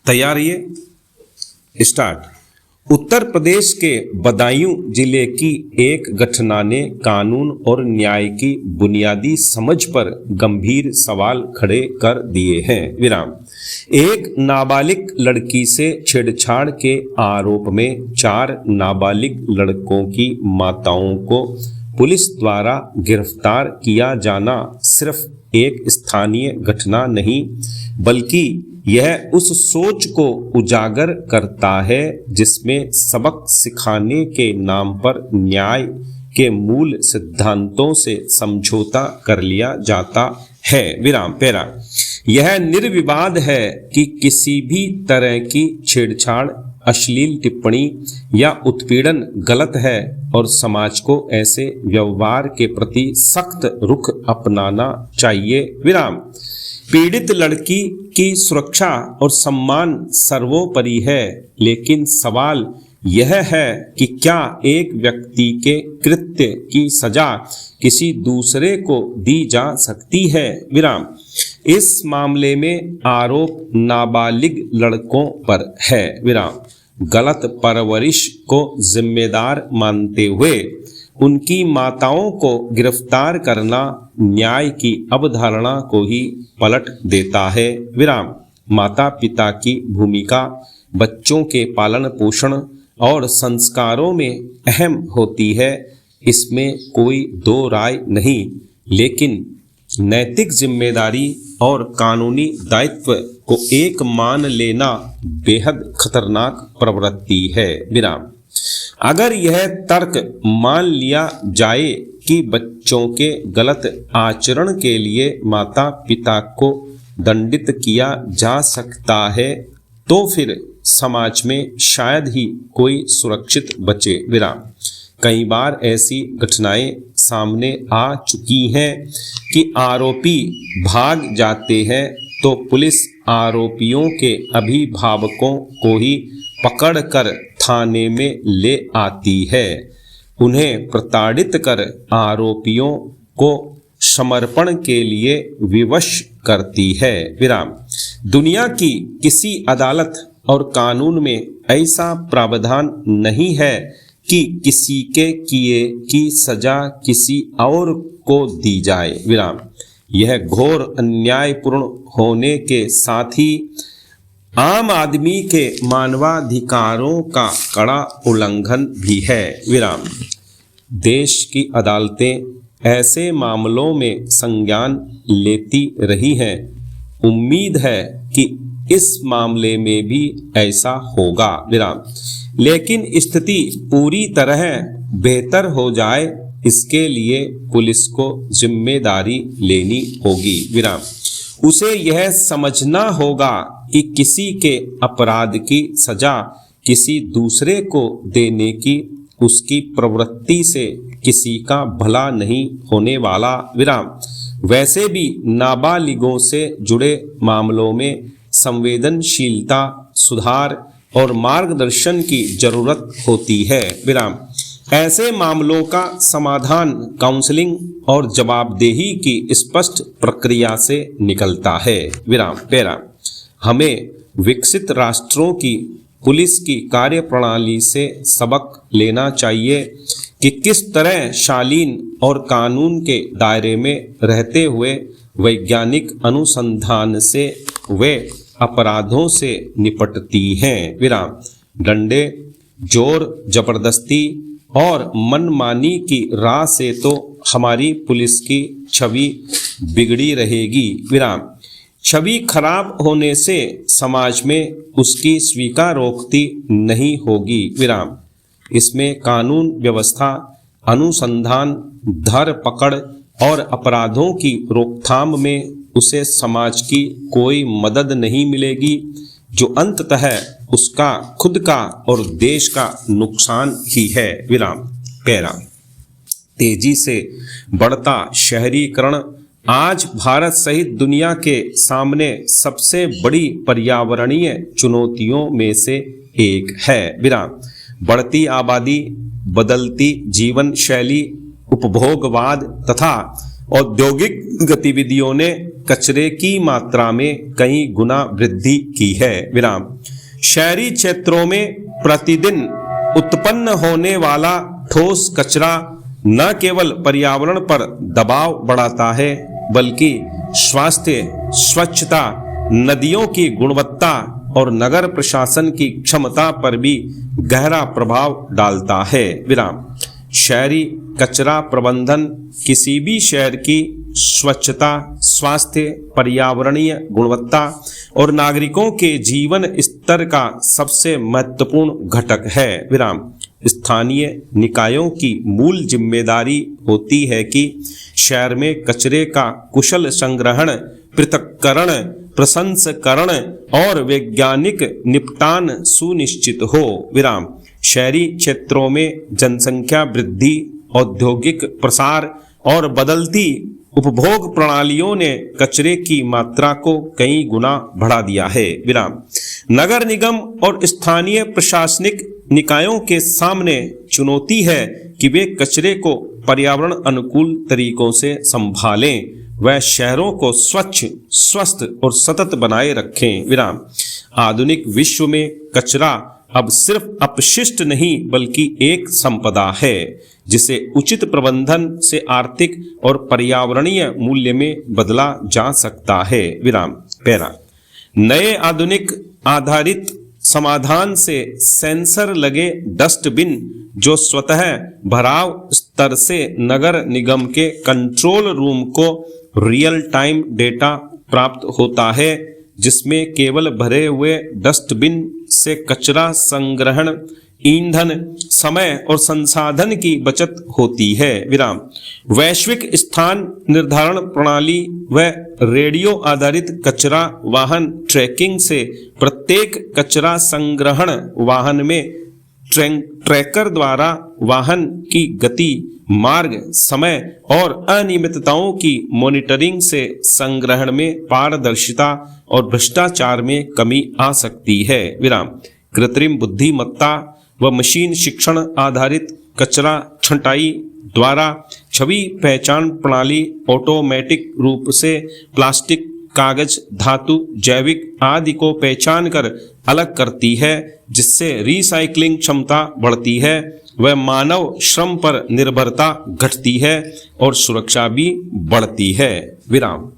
तैयार रहिए, स्टार्ट। उत्तर प्रदेश के बदायूं जिले की एक घटना ने कानून और न्याय की बुनियादी समझ पर गंभीर सवाल खड़े कर दिए हैं। विराम। एक नाबालिग लड़की से छेड़छाड़ के आरोप में 4 नाबालिग लड़कों की माताओं को पुलिस द्वारा गिरफ्तार किया जाना सिर्फ एक स्थानीय घटना नहीं, बल्कि यह उस सोच को उजागर करता है जिसमें सबक सिखाने के नाम पर न्याय के मूल सिद्धांतों से समझौता कर लिया जाता है। विराम। पैरा। यह निर्विवाद है कि किसी भी तरह की छेड़छाड़, अश्लील टिप्पणी या उत्पीड़न गलत है और समाज को ऐसे व्यवहार के प्रति सख्त रुख अपनाना चाहिए। विराम। पीड़ित लड़की की सुरक्षा और सम्मान सर्वोपरि है, लेकिन सवाल यह है कि क्या एक व्यक्ति के कृत्य की सजा किसी दूसरे को दी जा सकती है। विराम। इस मामले में आरोप नाबालिग लड़कों पर है। विराम। गलत परवरिश को जिम्मेदार मानते हुए उनकी माताओं को गिरफ्तार करना न्याय की अवधारणा को ही पलट देता है। विराम। माता पिता की भूमिका बच्चों के पालन पोषण और संस्कारों में अहम होती है, इसमें कोई दो राय नहीं, लेकिन नैतिक जिम्मेदारी और कानूनी दायित्व को एक मान लेना बेहद खतरनाक प्रवृत्ति है। विराम। अगर यह तर्क मान लिया जाए कि बच्चों के गलत आचरण के लिए माता पिता को दंडित किया जा सकता है, तो फिर समाज में शायद ही कोई सुरक्षित बचे। विराम। कई बार ऐसी घटनाएं सामने आ चुकी हैं कि आरोपी भाग जाते हैं तो पुलिस आरोपियों के अभिभावकों को ही पकड़कर थाने में ले आती है, उन्हें प्रताड़ित कर आरोपियों को समर्पण के लिए विवश करती है। विराम। दुनिया की किसी अदालत और कानून में ऐसा प्रावधान नहीं है कि किसी के किए की सजा किसी और को दी जाए। विराम। यह घोर अन्यायपूर्ण होने के साथ ही आम आदमी के मानवाधिकारों का कड़ा उल्लंघन भी है। विराम। देश की अदालतें ऐसे मामलों में संज्ञान लेती रही हैं। उम्मीद है कि इस मामले में भी ऐसा होगा। विराम। लेकिन स्थिति पूरी तरह बेहतर हो जाए, इसके लिए पुलिस को जिम्मेदारी लेनी होगी। विराम। उसे यह समझना होगा कि किसी के अपराध की सजा किसी दूसरे को देने की उसकी प्रवृत्ति से किसी का भला नहीं होने वाला। विराम। वैसे भी नाबालिगों से जुड़े मामलों में संवेदनशीलता, सुधार और मार्गदर्शन की जरूरत होती है। विराम। ऐसे मामलों का समाधान काउंसलिंग और जवाबदेही की स्पष्ट प्रक्रिया से निकलता है। विराम। पैरा। हमें विकसित राष्ट्रों की पुलिस की कार्यप्रणाली से सबक लेना चाहिए कि किस तरह शालीन और कानून के दायरे में रहते हुए वैज्ञानिक अनुसंधान से वे अपराधों से निपटती हैं। विराम। डंडे, जोर जबरदस्ती और मनमानी की राह से तो हमारी पुलिस की छवि बिगड़ी रहेगी। विराम। छवि खराब होने से समाज में उसकी स्वीकारोक्ति नहीं होगी। विराम। इसमें कानून व्यवस्था, अनुसंधान, धर पकड़ और अपराधों की रोकथाम में उसे समाज की कोई मदद नहीं मिलेगी, जो अंततः उसका खुद का और देश का नुकसान ही है। विराम। पैरा। तेजी से बढ़ता शहरीकरण आज भारत सहित दुनिया के सामने सबसे बड़ी पर्यावरणीय चुनौतियों में से एक है। विराम। बढ़ती आबादी, बदलती जीवन शैली, उपभोगवाद तथा औद्योगिक गतिविधियों ने कचरे की मात्रा में कई गुना वृद्धि की है। विराम। शहरी क्षेत्रों में प्रतिदिन उत्पन्न होने वाला ठोस कचरा न केवल पर्यावरण पर दबाव बढ़ाता है बल्कि स्वास्थ्य, स्वच्छता, नदियों की गुणवत्ता और नगर प्रशासन की क्षमता पर भी गहरा प्रभाव डालता है। विराम। शहरी कचरा प्रबंधन किसी भी शहर की स्वच्छता, स्वास्थ्य, पर्यावरणीय गुणवत्ता और नागरिकों के जीवन स्तर का सबसे महत्वपूर्ण घटक है। विराम। स्थानीय निकायों की मूल जिम्मेदारी होती है कि शहर में कचरे का कुशल संग्रहण, पृथक्करण, प्रसंस्करण और वैज्ञानिक निपटान सुनिश्चित हो। विराम। शहरी क्षेत्रों में जनसंख्या वृद्धि, औद्योगिक प्रसार और बदलती उपभोग प्रणालियों ने कचरे की मात्रा को कई गुना बढ़ा दिया है। विराम। नगर निगम और स्थानीय प्रशासनिक निकायों के सामने चुनौती है कि वे कचरे को पर्यावरण अनुकूल तरीकों से संभालें, वह शहरों को स्वच्छ, स्वस्थ और सतत बनाए रखें। विराम। आधुनिक विश्व में कचरा अब सिर्फ अपशिष्ट नहीं बल्कि एक संपदा है जिसे उचित प्रबंधन से आर्थिक और पर्यावरणीय मूल्य में बदला जा सकता है। विराम। पैरा। नए आधुनिक आधारित समाधान से सेंसर लगे डस्टबिन जो स्वतः भराव स्तर से नगर निगम के कंट्रोल रूम को रियल टाइम डेटा प्राप्त होता है, जिसमें केवल भरे हुए डस्टबिन से कचरा संग्रहण, ईंधन, समय और संसाधन की बचत होती है। विराम। वैश्विक स्थान निर्धारण प्रणाली व रेडियो आधारित कचरा वाहन ट्रैकिंग से प्रत्येक कचरा संग्रहण वाहन में ट्रैकर द्वारा वाहन की गति, मार्ग, समय और अनियमितताओं की मॉनिटरिंग से संग्रहण में पारदर्शिता और भ्रष्टाचार में कमी आ सकती है। विराम। कृत्रिम बुद्धिमत्ता व मशीन शिक्षण आधारित कचरा छंटाई द्वारा छवि पहचान प्रणाली ऑटोमेटिक रूप से प्लास्टिक, कागज, धातु, जैविक आदि को पहचान कर अलग करती है, जिससे रिसाइकलिंग क्षमता बढ़ती है व मानव श्रम पर निर्भरता घटती है और सुरक्षा भी बढ़ती है। विराम।